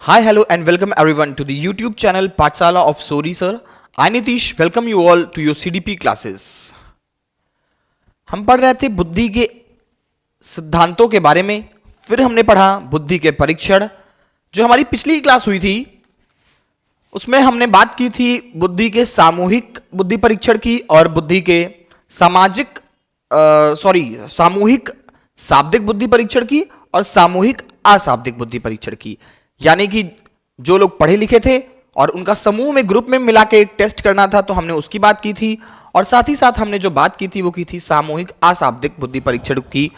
Hi, hello, and welcome everyone to the YouTube channel Pathshala of Sori Sir. I Nitish welcome you all to your CDP classes. हम पढ़ रहे थे बुद्धि के सिद्धांतों के बारे में, फिर हमने पढ़ा बुद्धि के परीक्षण। जो हमारी पिछली क्लास हुई थी उसमें हमने बात की थी बुद्धि के सामूहिक बुद्धि परीक्षण की और बुद्धि के सामूहिक शाब्दिक बुद्धि परीक्षण की और सामूहिक अशाब्दिक बुद्धि परीक्षण की। यानी कि जो लोग पढ़े लिखे थे और उनका समूह में ग्रुप में मिला के एक टेस्ट करना था, तो हमने उसकी बात की थी। और साथ ही साथ हमने जो बात की थी वो की थी सामूहिक अशाब्दिक बुद्धि परीक्षण की,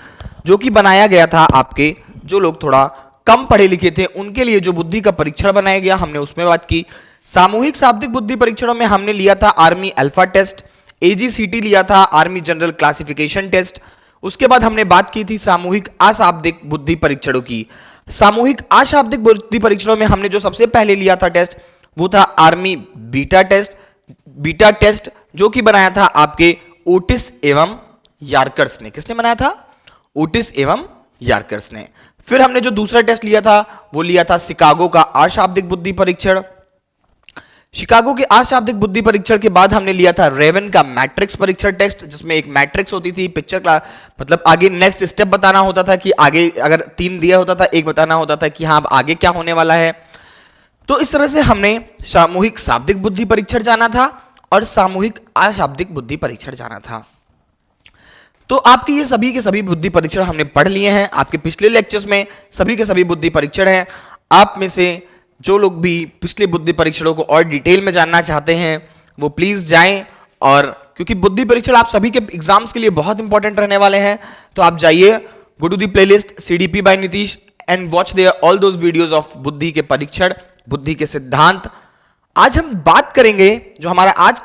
जो कि बनाया गया था आपके जो लोग थोड़ा कम पढ़े लिखे थे उनके लिए जो बुद्धि का परीक्षण बनाया गया, हमने उसमें बात की। सामूहिक शाब्दिक बुद्धि परीक्षणों में हमने लिया था आर्मी अल्फा टेस्ट, AGCT लिया था आर्मी जनरल क्लासिफिकेशन टेस्ट। उसके बाद हमने बात की थी सामूहिक अशाब्दिक बुद्धि परीक्षणों की। सामूहिक अशाब्दिक बुद्धि परीक्षणों में हमने जो सबसे पहले लिया था टेस्ट वो था आर्मी बीटा टेस्ट, जो कि बनाया था आपके ओटिस एवं यार्कर्स ने। किसने बनाया था? ओटिस एवं यार्कर्स ने। फिर हमने जो दूसरा टेस्ट लिया था वो लिया था शिकागो का अशाब्दिक बुद्धि परीक्षण। शिकागो के अशाब्दिक बुद्धि परीक्षण के बाद हमने लिया था रेवन का मैट्रिक्स परीक्षण टेस्ट, जिसमें एक मैट्रिक्स होती थी पिक्चर का, मतलब आगे नेक्स्ट स्टेप बताना होता था कि आगे अगर 3 दिया होता था, एक बताना होता था कि हाँ अब आगे क्या होने वाला है। तो इस तरह से हमने सामूहिक शाब्दिक बुद्धि परीक्षण जाना था और सामूहिक अशाब्दिक बुद्धि परीक्षण जाना था। तो आपके ये सभी के सभी बुद्धि परीक्षण हमने पढ़ लिए हैं। आपके पिछले लेक्चर्स में सभी के सभी बुद्धि परीक्षण हैं। आप में से जो लोग भी पिछले बुद्धि परीक्षणों को और डिटेल में जानना चाहते हैं वो प्लीज जाएं, और क्योंकि बुद्धि परीक्षण आप सभी के एग्जाम्स के लिए बहुत इंपॉर्टेंट रहने वाले हैं, तो आप जाइए go to the playlist CDP by Nitish and watch their all those videos of बुद्धि के परीक्षण, बुद्धि के सिद्धांत। आज हम बात करेंगे जो हमारा आज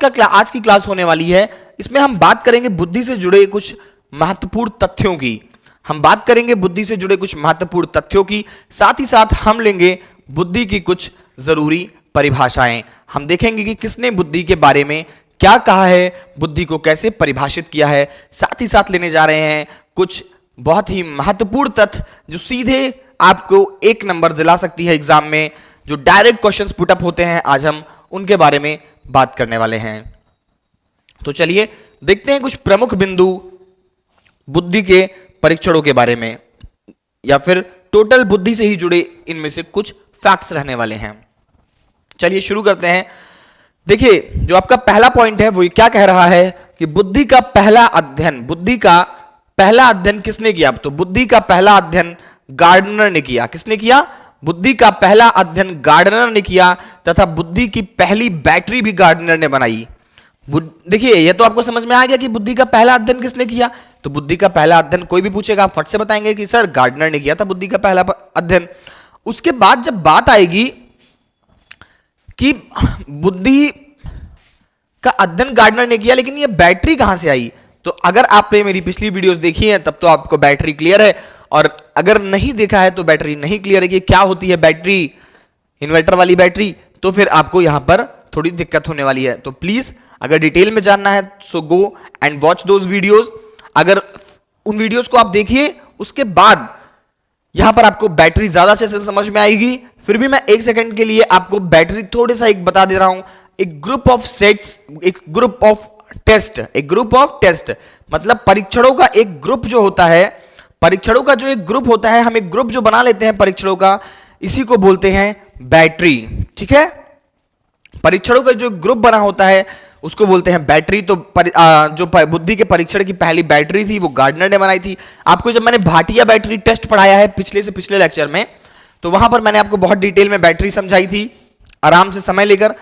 की क्लास होने वाली है, इसमें हम बात करेंगे बुद्धि से जुड़े कुछ महत्वपूर्ण तथ्यों की। हम बात करेंगे बुद्धि से जुड़े कुछ महत्वपूर्ण तथ्यों की, साथ ही साथ हम लेंगे बुद्धि की कुछ जरूरी परिभाषाएं। हम देखेंगे कि किसने बुद्धि के बारे में क्या कहा है, बुद्धि को कैसे परिभाषित किया है। साथ ही साथ लेने जा रहे हैं कुछ बहुत ही महत्वपूर्ण तथ्य जो सीधे आपको 1 नंबर दिला सकती है एग्जाम में, जो डायरेक्ट क्वेश्चंस पुट अप होते हैं। आज हम उनके बारे में बात करने वाले हैं। तो चलिए देखते हैं कुछ प्रमुख बिंदु बुद्धि के परीक्षणों के बारे में, या फिर टोटल बुद्धि से ही जुड़े इनमें से कुछ फैक्ट्स रहने वाले हैं। चलिए शुरू करते हैं। देखिए जो आपका पहला पॉइंट है वो क्या कह रहा है कि बुद्धि का पहला अध्ययन किसने किया? तो बुद्धि का पहला अध्ययन गार्डनर ने किया। किसने किया? बुद्धि का पहला अध्ययन गार्डनर ने किया, तथा बुद्धि की पहली बैटरी भी गार्डनर ने बनाई। देखिए ये तो आपको समझ में आ गया कि बुद्धि का पहला अध्ययन किसने किया। तो बुद्धि का पहला अध्ययन कोई भी पूछेगा आप फट से बताएंगे कि सर गार्डनर ने किया था बुद्धि का पहला अध्ययन। उसके बाद जब बात आएगी कि बुद्धि का अध्ययन गार्डनर ने किया, लेकिन ये बैटरी कहां से आई, तो अगर आपने मेरी पिछली वीडियोस देखी हैं तब तो आपको बैटरी क्लियर है, और अगर नहीं देखा है तो बैटरी नहीं क्लियर है कि क्या होती है बैटरी, इन्वर्टर वाली बैटरी, तो फिर आपको यहां पर थोड़ी दिक्कत होने वाली है। तो प्लीज अगर डिटेल में जानना है so go and watch those videos. अगर उन वीडियोस को आप देखिए उसके बाद यहां पर आपको बैटरी ज्यादा से समझ में आएगी। फिर भी मैं 1 सेकंड के लिए आपको बैटरी थोड़ा सा एक बता दे रहा हूं। एक ग्रुप ऑफ सेट्स, एक ग्रुप ऑफ टेस्ट मतलब परीक्षणों का एक ग्रुप जो होता है, परीक्षणों का जो एक ग्रुप होता है, हम एक ग्रुप जो बना लेते हैं परीक्षणों का, इसी को बोलते हैं बैटरी। ठीक है, परीक्षणों का जो ग्रुप बना होता है उसको बोलते हैं बैटरी। तो जो बुद्धि के परीक्षण की पहली बैटरी थी वो गार्डनर ने बनाई थी। आपको जब मैंने भाटिया बैटरी टेस्ट पढ़ाया है पिछले लेक्चर में, तो वहां पर मैंने आपको बहुत डिटेल में बैटरी समझाई थी, आराम से समय लेकर।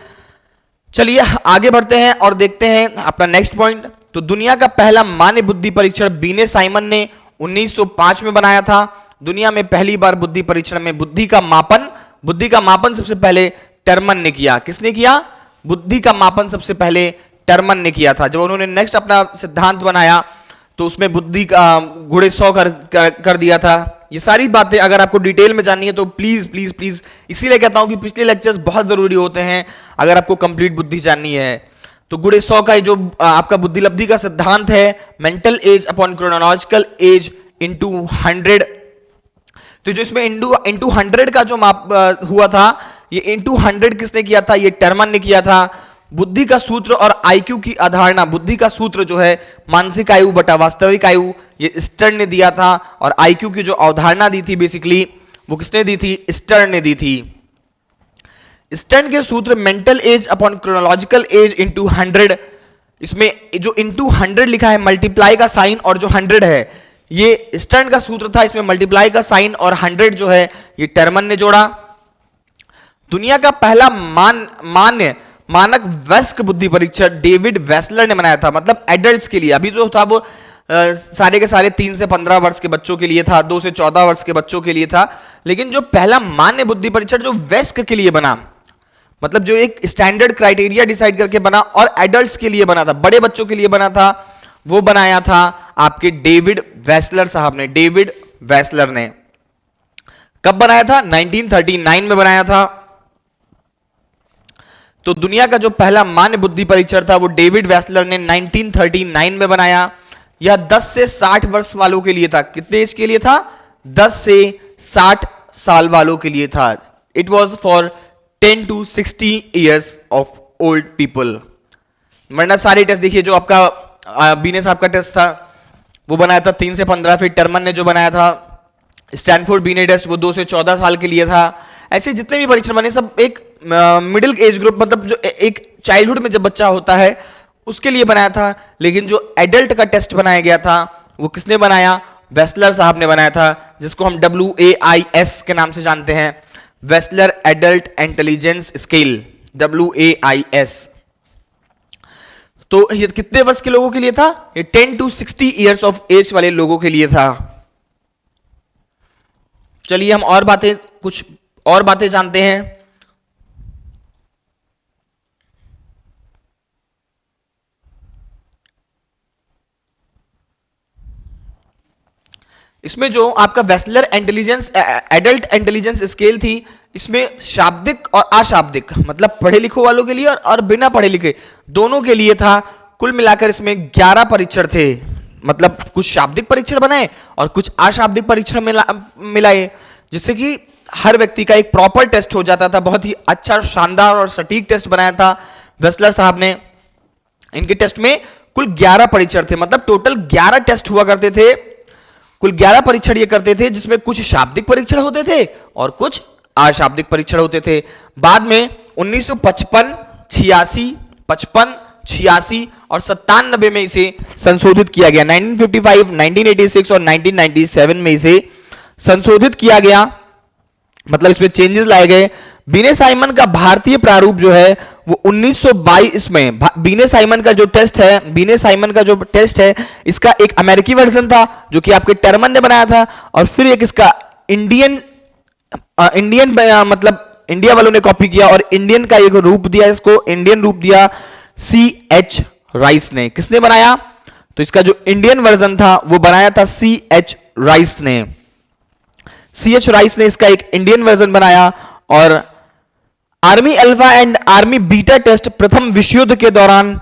चलिए आगे बढ़ते हैं और देखते हैं अपना नेक्स्ट पॉइंट। तो दुनिया का पहला मान्य बुद्धि परीक्षण बीने साइमन ने 1905 में बनाया था। दुनिया में पहली बार बुद्धि परीक्षण में बुद्धि का मापन सबसे पहले टर्मन ने किया। किसने किया? बुद्धि का मापन सबसे पहले टर्मन ने किया था। जब उन्होंने नेक्स्ट अपना सिद्धांत बनाया तो उसमें बुद्धि का गुणे 100 कर दिया था। ये सारी बातें अगर आपको डिटेल में जाननी है तो प्लीज प्लीज प्लीज, इसीलिए कहता हूं कि पिछले लेक्चर्स बहुत जरूरी होते हैं अगर आपको कंप्लीट बुद्धि जाननी है। तो गुणे 100 का जो आपका बुद्धि लब्धि का सिद्धांत है, mental as upon chronological age into 100, तो जो इसमें इंटू 100 का जो माप हुआ था, ये इंटू 100 किसने किया था? ये टर्मन ने किया था। बुद्धि का सूत्र और आईक्यू की अवधारणा, बुद्धि का सूत्र जो है मानसिक आयु बटा वास्तविक आयु, ये स्टर्न ने दिया था। और आईक्यू की जो अवधारणा दी थी बेसिकली, वो किसने दी थी? स्टर्न ने दी थी। स्टर्न के सूत्र mental as upon chronological age into 100, इसमें जो इंटू 100 लिखा है, मल्टीप्लाई का साइन और जो 100 है, ये स्टर्न का सूत्र था। इसमें मल्टीप्लाई का साइन और 100 जो है ये टर्मन ने जोड़ा। दुनिया का पहला मानक वयस्क बुद्धि परीक्षण डेविड वेसलर ने बनाया था, मतलब एडल्ट्स के लिए। अभी जो था वो सारे के सारे 3 से 15 वर्ष के बच्चों के लिए था, 2 से 14 वर्ष के बच्चों के लिए था। लेकिन जो पहला मान्य बुद्धि परीक्षण जो वयस्क के लिए बना, मतलब जो एक स्टैंडर्ड क्राइटेरिया डिसाइड करके बना और एडल्ट्स के लिए बना था, बड़े बच्चों के लिए बना था, वो बनाया था आपके डेविड वेसलर साहब ने। डेविड वेसलर ने कब बनाया था? 1939 में बनाया था। तो दुनिया का जो पहला मान्य बुद्धि परीक्षण था वो डेविड वेसलर ने 1939 में बनाया। यह 10 से 60 वर्ष वालों के लिए था। कितने एज के लिए था? 10 से 60 साल वालों के लिए था। It was for 10 to 60 years of old people। वरना सारे टेस्ट देखिए, जो आपका बीने साहब का टेस्ट था वो बनाया था 3 से 15, फिर टर्मन ने जो बनाया था स्टैनफोर्ड बीने टेस्ट वो 2 से 14 साल के लिए था। ऐसे जितने भी परीक्षण बने सब एक मिडिल एज ग्रुप, मतलब जो एक चाइल्डहुड में जब बच्चा होता है उसके लिए बनाया था। लेकिन जो एडल्ट का टेस्ट बनाया गया था वो किसने बनाया? वेसलर साहब ने बनाया था, जिसको हम WAIS के नाम से जानते हैं, वेसलर एडल्ट इंटेलिजेंस स्केल, WAIS। तो ये कितने वर्ष के लोगों के लिए था? ये 10 to 60 years ऑफ एज वाले लोगों के लिए था। चलिए हम कुछ और बातें जानते हैं। इसमें जो आपका वेसलर इंटेलिजेंस एडल्ट इंटेलिजेंस स्केल थी, इसमें शाब्दिक और अशाब्दिक, मतलब पढ़े लिखे वालों के लिए और बिना पढ़े लिखे दोनों के लिए था। कुल मिलाकर इसमें 11 परीक्षण थे, मतलब कुछ शाब्दिक परीक्षण बनाए और कुछ अशाब्दिक परीक्षण मिलाए, जिससे कि हर व्यक्ति का एक प्रॉपर टेस्ट हो जाता था। बहुत ही अच्छा, शानदार और सटीक टेस्ट बनाया था वेसलर साहब ने। इनके टेस्ट में कुल 11 परीक्षण थे, मतलब टोटल 11 टेस्ट हुआ करते थे। कुल 11 परीक्षण ये करते थे, जिसमें कुछ शाब्दिक परीक्षण होते थे और कुछ अशाब्दिक परीक्षण होते थे। बाद में 1955, 86, 55, 86 और 97 में इसे संशोधित किया गया। 1955, 1986 और 1997 में इसे संशोधित किया गया, मतलब इसमें चेंजेस लाए गए। बीने साइमन का भारतीय प्रारूप जो है वो 1922 में, बीने साइमन का जो टेस्ट है इसका एक अमेरिकी वर्जन था जो कि आपके टर्मन ने बनाया था, और फिर एक इसका इंडियन मतलब इंडिया वालों ने कॉपी किया और इंडियन का एक रूप दिया, इसको इंडियन रूप दिया C.H. राइस ने। किसने बनाया? तो इसका जो इंडियन वर्जन था वो बनाया था C.H. राइस ने। C.H. राइस ने इसका एक इंडियन वर्जन बनाया। और Army Alpha and Army Beta test प्रथम विश्व युद्ध के दौरान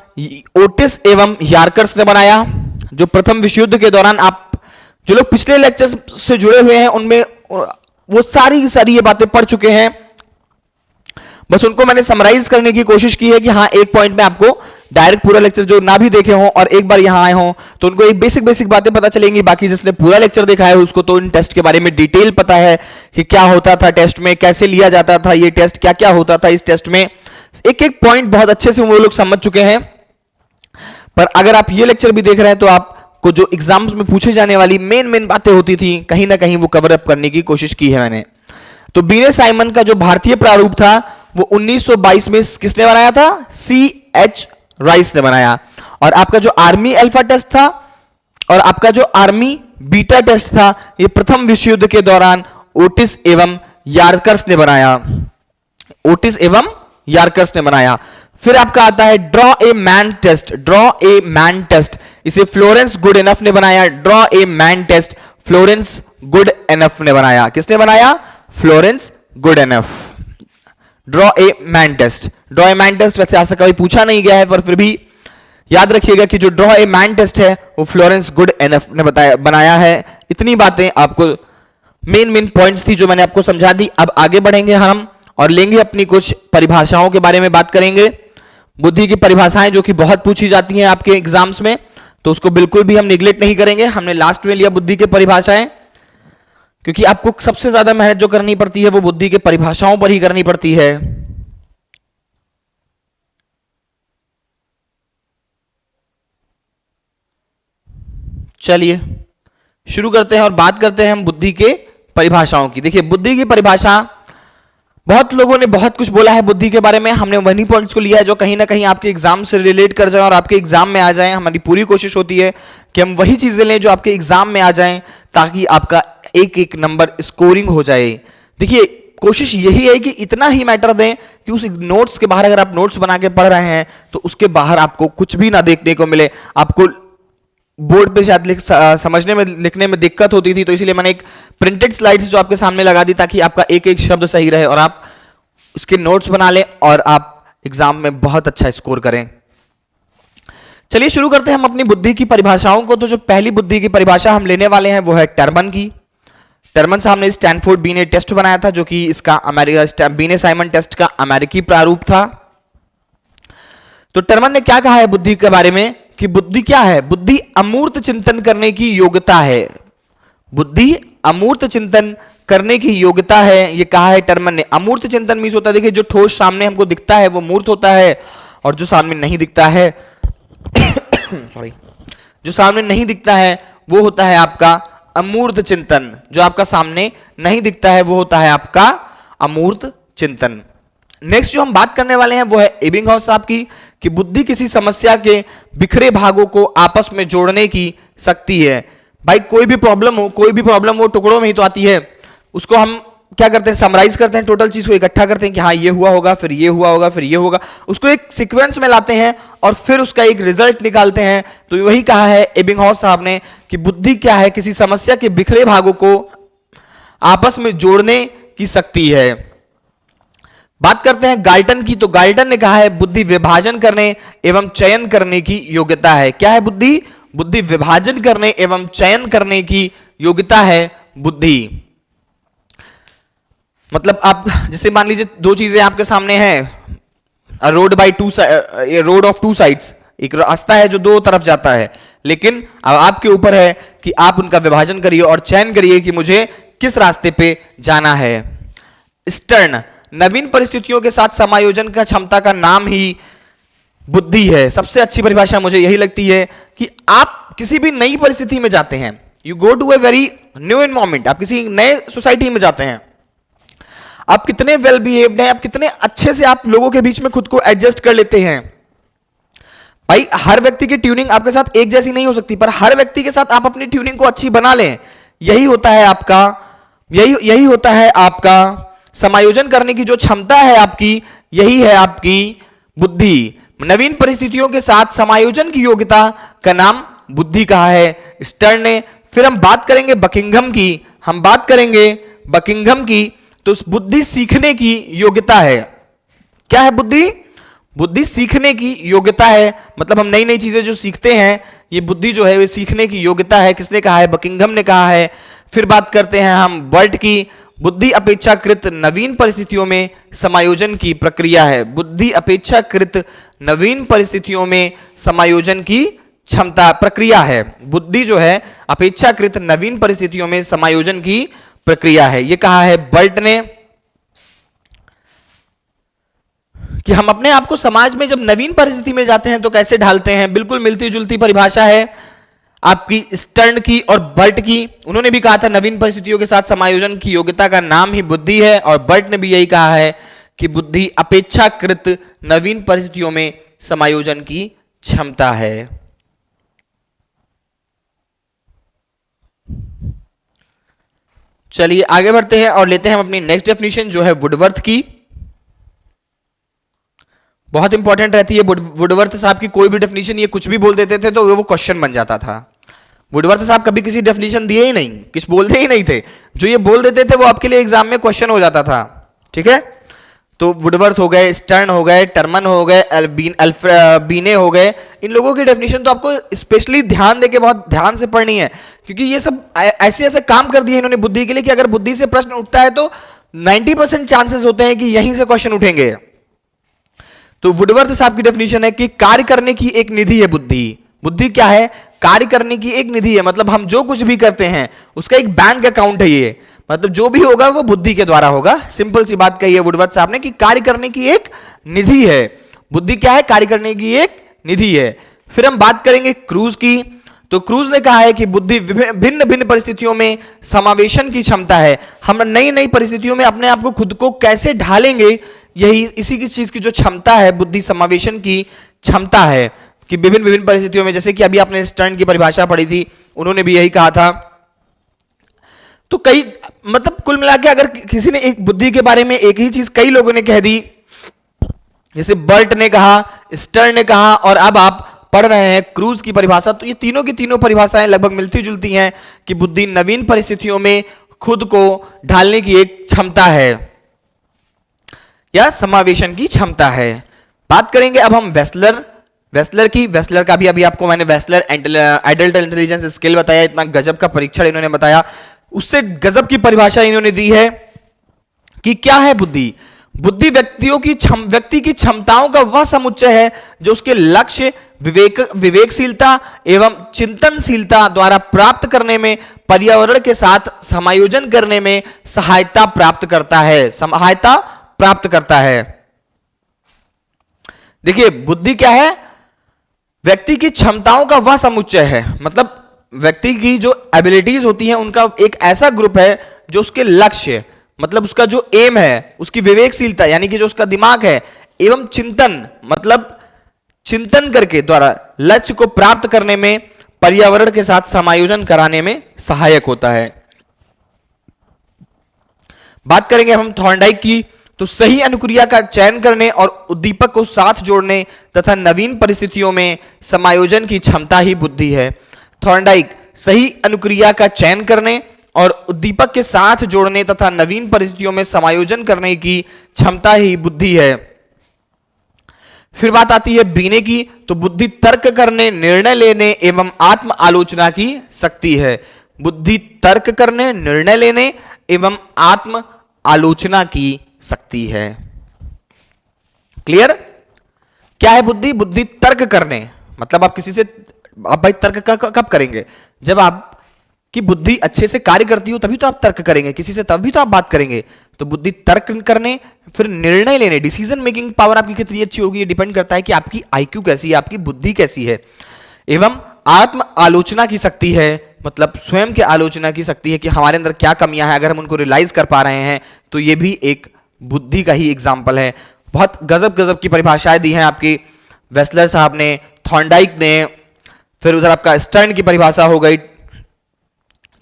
ओटिस एवं यार्कर्स ने बनाया। जो प्रथम विश्व युद्ध के दौरान, आप जो लोग पिछले लेक्चर्स से जुड़े हुए हैं उनमें वो सारी ये बातें पढ़ चुके हैं, बस उनको मैंने समराइज करने की कोशिश की है कि हाँ, एक पॉइंट में आपको डायरेक्ट पूरा लेक्चर जो ना भी देखे हों और एक बार यहां आए हों तो उनको एक बेसिक बातें पता चलेंगी। बाकी जिसने पूरा लेक्चर देखा है उसको तो इन टेस्ट के बारे में डिटेल पता है कि क्या होता था टेस्ट में, कैसे लिया जाता था ये टेस्ट, क्या क्या होता था इस टेस्ट में। एक एक पॉइंट बहुत अच्छे से वो लोग समझ चुके हैं। पर अगर आप ये लेक्चर भी देख रहे हैं तो आपको जो एग्जाम्स में पूछे जाने वाली मेन बातें होती थी, कहीं ना कहीं वो कवर अप करने की कोशिश की है मैंने। तो बीने साइमन का जो भारतीय प्रारूप था वो 1922 में किसने बनाया था? C.H. राइस ने बनाया। और आपका जो आर्मी अल्फा टेस्ट था और आपका जो आर्मी बीटा टेस्ट था ये प्रथम विश्व युद्ध के दौरान ओटिस एवं यार्कर्स ने बनाया। ओटिस एवं यार्कर्स ने बनाया। फिर आपका आता है draw a man test. Draw a man test इसे फ्लोरेंस गुड इनफ ने बनाया। Draw a man test Florence Goodenough ने बनाया। किसने बनाया? Florence Goodenough. Draw a man test. Draw a man test वैसे आज तक कभी पूछा नहीं गया है, पर फिर भी याद रखिएगा कि जो ड्रॉ ए मैन टेस्ट है वो फ्लोरेंस गुड इनफ ने बनाया है। इतनी बातें आपको मेन मेन पॉइंट्स थी जो मैंने आपको समझा दी। अब आगे बढ़ेंगे हम और लेंगे अपनी कुछ परिभाषाओं के बारे में बात करेंगे। बुद्धि की परिभाषाएं जो कि बहुत पूछी जाती हैं आपके एग्जाम्स में, तो उसको बिल्कुल भी हम निगलेक्ट नहीं करेंगे। हमने लास्ट में लिया बुद्धि की परिभाषाएं, क्योंकि आपको सबसे ज्यादा मेहनत जो करनी पड़ती है वो बुद्धि की परिभाषाओं पर ही करनी पड़ती है। चलिए शुरू करते हैं और बात करते हैं हम बुद्धि के परिभाषाओं की। देखिए बुद्धि की परिभाषा, बहुत लोगों ने बहुत कुछ बोला है बुद्धि के बारे में। हमने वही पॉइंट्स को लिया है जो कहीं ना कहीं आपके एग्जाम से रिलेट कर जाए और आपके एग्जाम में आ जाए। हमारी पूरी कोशिश होती है कि हम वही चीजें लें जो आपके एग्जाम में आ जाएं, ताकि आपका एक एक नंबर स्कोरिंग हो जाए। देखिए कोशिश यही है कि इतना ही मैटर दें कि उस नोट्स के बाहर, अगर आप नोट्स बना के पढ़ रहे हैं तो उसके बाहर आपको कुछ भी ना देखने को मिले। आपको बोर्ड पे शायद समझने में, लिखने में दिक्कत होती थी, तो इसलिए मैंने एक प्रिंटेड स्लाइड्स जो आपके सामने लगा दी, ताकि आपका एक एक शब्द सही रहे और आप उसके नोट्स बना लें और आप एग्जाम में बहुत अच्छा स्कोर करें। चलिए शुरू करते हैं हम अपनी बुद्धि की परिभाषाओं को। तो जो पहली बुद्धि की परिभाषा हम लेने वाले हैं वो है टर्मन की। टर्मन साहब ने स्टैनफोर्ड बीने टेस्ट बनाया था, जो कि इसका अमेरिका बीने साइमन टेस्ट का अमेरिकी प्रारूप था। तो टर्मन ने क्या कहा है बुद्धि के बारे में कि बुद्धि क्या है? बुद्धि अमूर्त चिंतन करने की योग्यता है। बुद्धि अमूर्त चिंतन करने की योग्यता है, ये कहा है टर्मन ने। अमूर्त चिंतन मीन्स होता है, देखिए जो ठोस सामने हमको दिखता है वो मूर्त होता है, और जो सामने नहीं दिखता है सॉरी, जो सामने नहीं दिखता है वो होता है आपका अमूर्त चिंतन। जो आपका सामने नहीं दिखता है वो होता है आपका अमूर्त चिंतन। नेक्स्ट जो हम बात करने वाले हैं वो है एबिंगहॉस साहब की, कि बुद्धि किसी समस्या के बिखरे भागों को आपस में जोड़ने की शक्ति है। भाई कोई भी प्रॉब्लम हो टुकड़ों में ही तो आती है। उसको हम क्या करते हैं? समराइज करते हैं, टोटल चीज को इकट्ठा करते हैं कि हाँ ये हुआ होगा, फिर ये हुआ होगा, फिर ये होगा। उसको एक सीक्वेंस में लाते हैं और फिर उसका एक रिजल्ट निकालते हैं। तो वही कहा है एबिंगहॉस साहब ने कि बुद्धि क्या है? किसी समस्या के बिखरे भागों को आपस में जोड़ने की शक्ति है। बात करते हैं गाल्टन की। तो गाल्टन ने कहा है बुद्धि विभाजन करने एवं चयन करने की योग्यता है। क्या है बुद्धि? बुद्धि विभाजन करने एवं चयन करने की योग्यता है बुद्धि। मतलब आप जैसे मान लीजिए दो चीजें आपके सामने हैं, रोड ऑफ टू साइड्स, एक रास्ता है जो दो तरफ जाता है, लेकिन अब आपके ऊपर है कि आप उनका विभाजन करिए और चयन करिए कि मुझे किस रास्ते पे जाना है। स्टर्न, नवीन परिस्थितियों के साथ समायोजन का क्षमता का नाम ही बुद्धि है। सबसे अच्छी परिभाषा मुझे यही लगती है कि आप किसी भी नई परिस्थिति में जाते हैं, you go to a very new environment, आप किसी नए सोसाइटी में जाते हैं, आप कितने वेल बिहेव्ड हैं, आप कितने अच्छे से आप लोगों के बीच में खुद को एडजस्ट कर लेते हैं। भाई हर व्यक्ति की ट्यूनिंग आपके साथ एक जैसी नहीं हो सकती, पर हर व्यक्ति के साथ आप अपनी ट्यूनिंग को अच्छी बना लें। यही होता है आपका, यही होता है आपका समायोजन करने की जो क्षमता है आपकी, यही है आपकी बुद्धि। नवीन परिस्थितियों के साथ समायोजन की योग्यता का नाम बुद्धि कहा है स्टर्न ने। फिर हम बात करेंगे बकिंघम की, तो बुद्धि सीखने की योग्यता है। क्या है बुद्धि? बुद्धि सीखने की योग्यता है। मतलब हम नई नई चीजें जो सीखते हैं, ये बुद्धि जो है वो सीखने की योग्यता है। किसने कहा है? बकिंघम ने कहा है। फिर बात करते हैं हम बर्ट की। बुद्धि अपेक्षाकृत नवीन परिस्थितियों में समायोजन की प्रक्रिया है। बुद्धि अपेक्षाकृत नवीन परिस्थितियों में समायोजन की क्षमता प्रक्रिया है। बुद्धि जो है अपेक्षाकृत नवीन परिस्थितियों में समायोजन की प्रक्रिया है, ये कहा है बर्ट ने। कि हम अपने आप को समाज में जब नवीन परिस्थिति में जाते हैं तो कैसे ढालते हैं। बिल्कुल मिलती जुलती परिभाषा है आपकी स्टर्न की और बर्ट की। उन्होंने भी कहा था नवीन परिस्थितियों के साथ समायोजन की योग्यता का नाम ही बुद्धि है, और बर्ट ने भी यही कहा है कि बुद्धि अपेक्षाकृत नवीन परिस्थितियों में समायोजन की क्षमता है। चलिए आगे बढ़ते हैं और लेते हैं हम अपनी नेक्स्ट डेफिनेशन, जो है वुडवर्थ की। बहुत इंपॉर्टेंट रहती है वुडवर्थ साहब की। कोई भी डेफिनेशन ये कुछ भी बोल देते थे तो वो क्वेश्चन बन जाता था। वुडवर्थ साहब कभी किसी डेफिनेशन दिए ही नहीं, कुछ बोलते ही नहीं थे। जो ये बोल देते थे वो आपके लिए एग्जाम में क्वेश्चन हो जाता था। ठीक है, तो वुडवर्थ हो गए, स्टर्न हो गए, टर्मन हो गए, बीने हो गए। इन लोगों की डेफिनेशन तो आपको स्पेशली ध्यान देके बहुत ध्यान से पढ़नी है, क्योंकि ये सब ऐसे ऐसे काम कर दिए इन्होंने बुद्धि के लिए कि अगर बुद्धि से प्रश्न उठता है तो 90% चांसेस होते हैं कि यहीं से क्वेश्चन उठेंगे। तो वुडवर्थ साहब की डेफिनेशन है कि कार्य करने की एक निधि है बुद्धि। बुद्धि क्या है? कार्य करने की एक निधि है, मतलब हम जो कुछ भी करते हैं उसका एक बैंक अकाउंट है ये, मतलब जो भी होगा वो बुद्धि के द्वारा होगा। सिंपल सी बात कही है वुडवर्थ साहब ने कि कार्य करने की एक निधि है। बुद्धि क्या है? कार्य करने की एक निधि है। फिर हम बात करेंगे क्रूज की। तो क्रूज ने कहा है कि बुद्धि भिन्न भिन्न परिस्थितियों में समावेशन की क्षमता है। हम नई नई परिस्थितियों में अपने आप को खुद को कैसे ढालेंगे, यही इसी की चीज की जो क्षमता है बुद्धि समावेशन की क्षमता है कि विभिन्न विभिन्न परिस्थितियों में, जैसे कि अभी आपने स्टर्न की परिभाषा पढ़ी थी, उन्होंने भी यही कहा था। तो कई मतलब कुल मिला के अगर किसी ने एक बुद्धि के बारे में एक ही चीज कई लोगों ने कह दी, जैसे बर्ट ने कहा, स्टर्न ने कहा, और अब आप पढ़ रहे हैं क्रूज की परिभाषा, तो ये तीनों की तीनों परिभाषाएं लगभग मिलती जुलती हैं कि बुद्धि नवीन परिस्थितियों में खुद को ढालने की एक क्षमता है या समावेशन की क्षमता है। बात करेंगे अब हम वेस्लर की। वेस्लर का भी अभी आपको मैंने वेस्लर एडल्ट इंटेलिजेंस स्किल बताया, इतना गजब का परीक्षण इन्होंने बताया, उससे गजब की परिभाषा इन्होंने दी है कि क्या है बुद्धि। बुद्धि व्यक्ति की क्षमताओं का वह समुच्चय है जो उसके लक्ष्य, विवेकशीलता एवं चिंतनशीलता द्वारा प्राप्त करने में, पर्यावरण के साथ समायोजन करने में सहायता प्राप्त करता है। देखिए बुद्धि क्या है? व्यक्ति की क्षमताओं का वह समुच्चय है, मतलब व्यक्ति की जो एबिलिटीज होती हैं उनका एक ऐसा ग्रुप है जो उसके लक्ष्य, मतलब उसका जो एम है, उसकी विवेकशीलता यानी कि जो उसका दिमाग है, एवं चिंतन मतलब चिंतन करके द्वारा लक्ष्य को प्राप्त करने में, पर्यावरण के साथ समायोजन कराने में सहायक होता है। बात करेंगे हम थॉर्नडाइक की। तो सही अनुक्रिया का चयन करने और उद्दीपक को साथ जोड़ने तथा नवीन परिस्थितियों में समायोजन की क्षमता ही बुद्धि है। थॉर्नडाइक, सही अनुक्रिया का चयन करने और उद्दीपक के साथ जोड़ने तथा नवीन परिस्थितियों में समायोजन करने की क्षमता ही बुद्धि है। फिर बात आती है बीने की। तो बुद्धि तर्क करने, निर्णय लेने एवं आत्म आलोचना की शक्ति है। बुद्धि तर्क करने, निर्णय लेने एवं आत्म आलोचना की शक्ति है। क्लियर? क्या है बुद्धि? बुद्धि तर्क करने, मतलब आप किसी से, आप भाई तर्क कब करेंगे? जब आप की बुद्धि अच्छे से कार्य करती हो तभी तो आप तर्क करेंगे किसी से, तभी तो आप बात करेंगे। तो बुद्धि तर्क करने, फिर निर्णय लेने, डिसीजन मेकिंग पावर आपकी कितनी अच्छी होगी, ये डिपेंड करता है कि आपकी आईक्यू कैसी है, आपकी बुद्धि कैसी है। एवं आत्म आलोचना की शक्ति है, मतलब स्वयं की आलोचना की शक्ति है कि हमारे अंदर क्या कमियां हैं, अगर हम उनको रियलाइज कर पा रहे हैं तो ये भी एक बुद्धि का ही एग्जाम्पल है। बहुत गजब गजब की परिभाषाएं दी हैं आपकी वेस्लर साहब ने, थॉर्नडाइक ने, फिर उधर आपका स्टर्न की परिभाषा हो गई।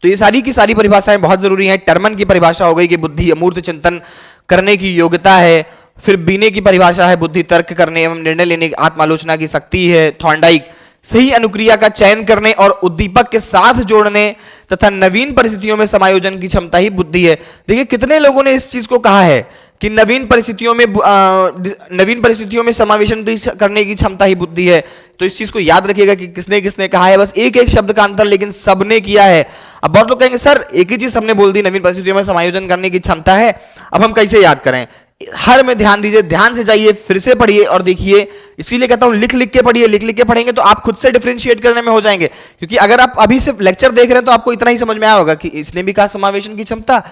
तो ये सारी की सारी परिभाषाएं बहुत जरूरी हैं। टर्मन की परिभाषा हो गई कि बुद्धि अमूर्त चिंतन करने की योग्यता है। फिर बीने की परिभाषा है बुद्धि तर्क करने एवं निर्णय लेने की आत्मालोचना की शक्ति है। थॉर्नडाइक, सही अनुक्रिया का चयन करने और उद्दीपक के साथ जोड़ने तथा नवीन परिस्थितियों में समायोजन की क्षमता ही बुद्धि है। देखिए कितने लोगों ने इस चीज को कहा है कि नवीन परिस्थितियों में समावेशन करने की क्षमता ही बुद्धि है। तो इस चीज को याद रखिएगा कि किसने किसने कहा है, बस एक एक शब्द का अंतर, लेकिन सबने किया है। अब बहुत लोग कहेंगे सर एक ही चीज सबने बोल दी, नवीन परिस्थितियों में समायोजन करने की क्षमता है, अब हम कैसे याद करें? हर में ध्यान दीजिए, ध्यान से जाइए, फिर से पढ़िए और देखिए। इसके लिए कहता हूं लिख लिख के पढ़िए, लिख लिख के पढ़ेंगे तो आप खुद से डिफरेंशिएट करने में हो जाएंगे। क्योंकि अगर आप अभी सिर्फ लेक्चर देख रहे हैं तो आपको इतना ही समझ में आया होगा कि इसने भी कहा समावेशन की क्षमता,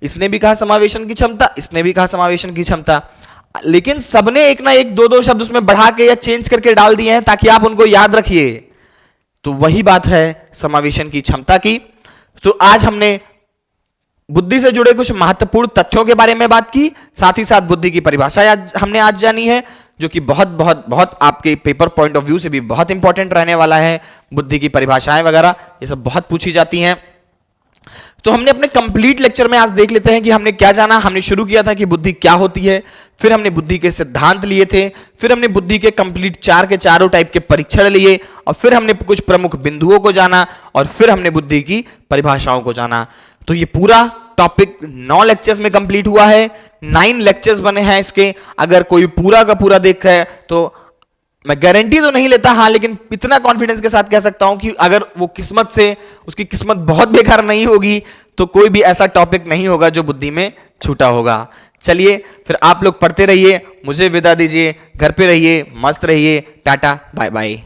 इसने भी कहा समावेशन की क्षमता, इसने भी कहा समावेशन की क्षमता, लेकिन सबने एक ना एक दो शब्द उसमें बढ़ा के या चेंज करके डाल दिए हैं ताकि आप उनको याद रखिए। तो वही बात है समावेशन की क्षमता की। तो आज हमने बुद्धि से जुड़े कुछ महत्वपूर्ण तथ्यों के बारे में बात की, साथ ही साथ बुद्धि की परिभाषा हमने आज जानी है, जो कि बहुत बहुत बहुत आपके पेपर पॉइंट ऑफ व्यू से भी बहुत इंपॉर्टेंट रहने वाला है। बुद्धि की परिभाषाएं वगैरह ये सब बहुत पूछी जाती हैं। तो हमने अपने कंप्लीट लेक्चर में आज देख लेते हैं कि हमने क्या जाना। हमने शुरू किया था कि बुद्धि क्या होती है, फिर हमने बुद्धि के सिद्धांत लिए थे, फिर हमने बुद्धि के कंप्लीट चारों टाइप के परीक्षण लिए, और फिर हमने कुछ प्रमुख बिंदुओं को जाना, और फिर हमने बुद्धि की परिभाषाओं को जाना। तो ये पूरा टॉपिक 9 लेक्चर्स में कंप्लीट हुआ है। 9 लेक्चर्स बने हैं इसके। अगर कोई पूरा का पूरा देख है तो मैं गारंटी तो नहीं लेता, हाँ, लेकिन इतना कॉन्फिडेंस के साथ कह सकता हूं कि अगर वो किस्मत से, उसकी किस्मत बहुत बेकार नहीं होगी तो कोई भी ऐसा टॉपिक नहीं होगा जो बुद्धि में छूटा होगा। चलिए फिर आप लोग पढ़ते रहिए, मुझे विदा दीजिए, घर पे रहिए, मस्त रहिए, टाटा बाय बाय।